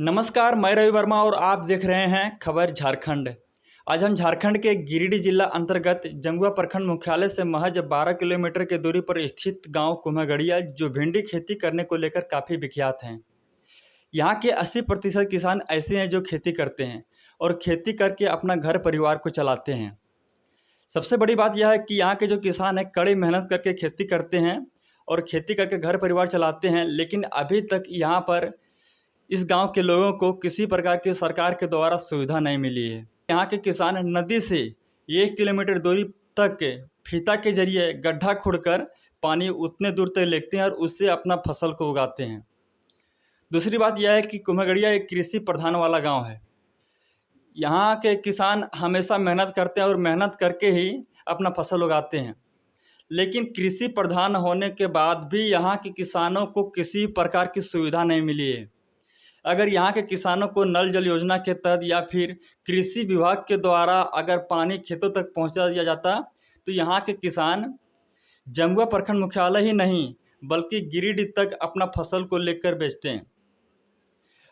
नमस्कार, मैं रवि वर्मा और आप देख रहे हैं खबर झारखंड। आज हम झारखंड के गिरिडीह जिला अंतर्गत जमुआ प्रखंड मुख्यालय से महज 12 किलोमीटर की दूरी पर स्थित गांव कुम्हगड़िया जो भिंडी खेती करने को लेकर काफ़ी विख्यात हैं। यहाँ के 80% किसान ऐसे हैं जो खेती करते हैं और खेती करके अपना घर परिवार को चलाते हैं। सबसे बड़ी बात यह है कि यहाँ के जो किसान हैं कड़ी मेहनत करके खेती करते हैं और खेती करके घर परिवार चलाते हैं, लेकिन अभी तक यहाँ पर इस गांव के लोगों को किसी प्रकार की सरकार के द्वारा सुविधा नहीं मिली है। यहाँ के किसान नदी से 1 किलोमीटर दूरी तक फीता के जरिए गड्ढा खोदकर पानी उतने दूर तक लेते हैं और उससे अपना फसल को उगाते हैं। दूसरी बात यह है कि कुम्हगड़िया एक कृषि प्रधान वाला गांव है। यहाँ के किसान हमेशा मेहनत करते हैं और मेहनत करके ही अपना फसल उगाते हैं, लेकिन कृषि प्रधान होने के बाद भी यहाँ के किसानों को किसी प्रकार की सुविधा नहीं मिली है। अगर यहाँ के किसानों को नल जल योजना के तहत या फिर कृषि विभाग के द्वारा अगर पानी खेतों तक पहुँचा दिया जाता तो यहाँ के किसान जमुआ प्रखंड मुख्यालय ही नहीं बल्कि गिरिडीह तक अपना फसल को लेकर बेचते हैं।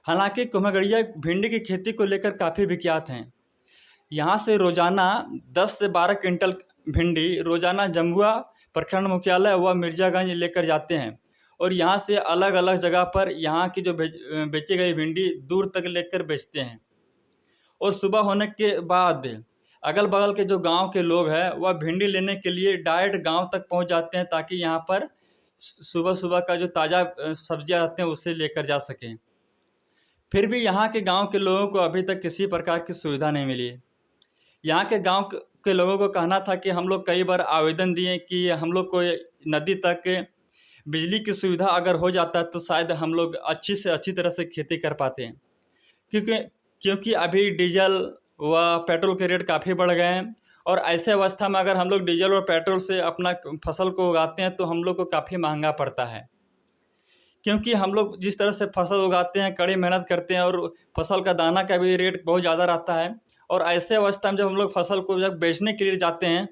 हालांकि कुम्हगड़िया भिंडी की खेती को लेकर काफ़ी विख्यात हैं। यहाँ से रोज़ाना 10 से 12 क्विंटल भिंडी रोज़ाना जमुआ प्रखंड मुख्यालय व मिर्जागंज लेकर जाते हैं और यहाँ से अलग अलग जगह पर यहाँ की जो बेची गई भिंडी दूर तक लेकर बेचते हैं। और सुबह होने के बाद अगल बगल के जो गांव के लोग हैं वह भिंडी लेने के लिए डायरेक्ट गांव तक पहुंच जाते हैं ताकि यहाँ पर सुबह सुबह का जो ताज़ा सब्जियां आते हैं उससे लेकर जा सकें। फिर भी यहाँ के गांव के लोगों को अभी तक किसी प्रकार की सुविधा नहीं मिली है। यहाँ के गांव के लोगों को कहना था कि हम लोग कई बार आवेदन दिए कि हम लोग को नदी तक बिजली की सुविधा अगर हो जाता है तो शायद हम लोग अच्छी से अच्छी तरह से खेती कर पाते हैं, क्योंकि अभी डीजल व पेट्रोल के रेट काफ़ी बढ़ गए हैं और ऐसे अवस्था में अगर हम लोग डीजल और पेट्रोल से अपना फसल को उगाते हैं तो हम लोग को काफ़ी महंगा पड़ता है। क्योंकि हम लोग जिस तरह से फसल उगाते हैं कड़ी मेहनत करते हैं और फसल का दाना का भी रेट बहुत ज़्यादा रहता है और ऐसे अवस्था में जब हम लोग फसल को जब बेचने के लिए जाते हैं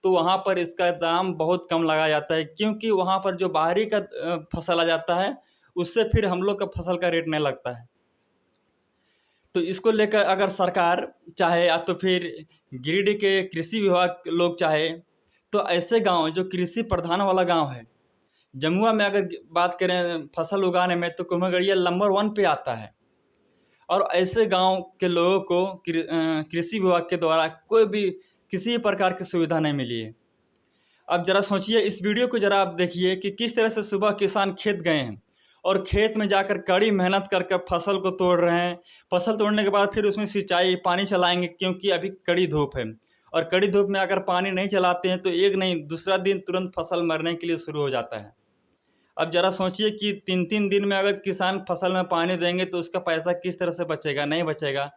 तो वहाँ पर इसका दाम बहुत कम लगाया जाता है, क्योंकि वहाँ पर जो बाहरी का फसल आ जाता है उससे फिर हम लोग का फसल का रेट नहीं लगता है। तो इसको लेकर अगर सरकार चाहे या तो फिर गिरिडीह के कृषि विभाग लोग चाहे तो ऐसे गांव जो कृषि प्रधान वाला गांव है, जमुआ में अगर बात करें फसल उगाने में तो कुम्हगड़िया नंबर 1 पे आता है और ऐसे गांव के लोगों को कृषि विभाग के द्वारा कोई भी किसी प्रकार की सुविधा नहीं मिली है। अब ज़रा सोचिए, इस वीडियो को ज़रा आप देखिए कि किस तरह से सुबह किसान खेत गए हैं और खेत में जाकर कड़ी मेहनत कर फसल को तोड़ रहे हैं। फसल तोड़ने के बाद फिर उसमें सिंचाई पानी चलाएंगे, क्योंकि अभी कड़ी धूप है और कड़ी धूप में अगर पानी नहीं चलाते हैं तो एक नहीं दूसरा दिन तुरंत फसल मरने के लिए शुरू हो जाता है। अब ज़रा सोचिए कि 3-3 दिन में अगर किसान फसल में पानी देंगे तो उसका पैसा किस तरह से बचेगा, नहीं बचेगा।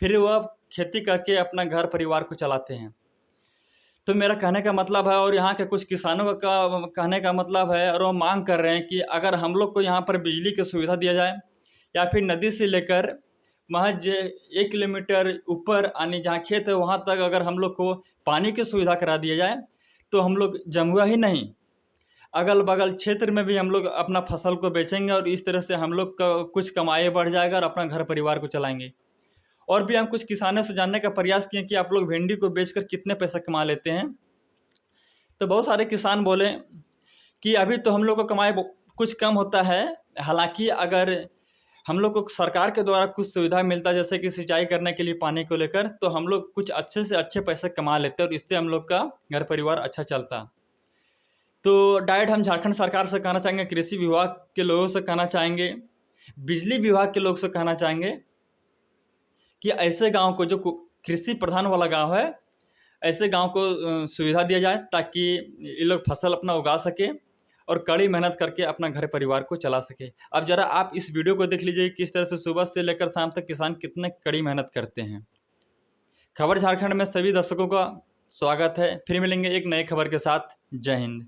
फिर वह खेती करके अपना घर परिवार को चलाते हैं। तो मेरा कहने का मतलब है और यहाँ के कुछ किसानों का कहने का मतलब है और वो मांग कर रहे हैं कि अगर हम लोग को यहाँ पर बिजली की सुविधा दिया जाए या फिर नदी से लेकर महज 1 किलोमीटर ऊपर यानी जहाँ खेत है वहाँ तक अगर हम लोग को पानी की सुविधा करा दिया जाए तो हम लोग जमुआ ही नहीं अगल बगल क्षेत्र में भी हम लोग अपना फसल को बेचेंगे और इस तरह से हम लोग का कुछ कमाई बढ़ जाएगा और अपना घर परिवार को चलाएंगे। और भी हम कुछ किसानों से जानने का प्रयास किए कि आप लोग भिंडी को बेचकर कितने पैसा कमा लेते हैं। तो बहुत सारे किसान बोले कि अभी तो हम लोग को कमाई कुछ कम होता है, हालांकि अगर हम लोग को सरकार के द्वारा कुछ सुविधा मिलता जैसे कि सिंचाई करने के लिए पानी को लेकर तो हम लोग कुछ अच्छे से अच्छे पैसे कमा लेते और इससे हम लोग का घर परिवार अच्छा चलता। तो डायरेक्ट हम झारखंड सरकार से कहना चाहेंगे, कृषि विभाग के लोगों से कहना चाहेंगे, बिजली विभाग के लोग से कहना चाहेंगे कि ऐसे गांव को जो कृषि प्रधान वाला गांव है ऐसे गांव को सुविधा दिया जाए ताकि ये लोग फसल अपना उगा सके और कड़ी मेहनत करके अपना घर परिवार को चला सके। अब ज़रा आप इस वीडियो को देख लीजिए किस तरह से सुबह से लेकर शाम तक किसान कितने कड़ी मेहनत करते हैं। खबर झारखंड में सभी दर्शकों का स्वागत है। फिर मिलेंगे एक नए खबर के साथ। जय हिंद।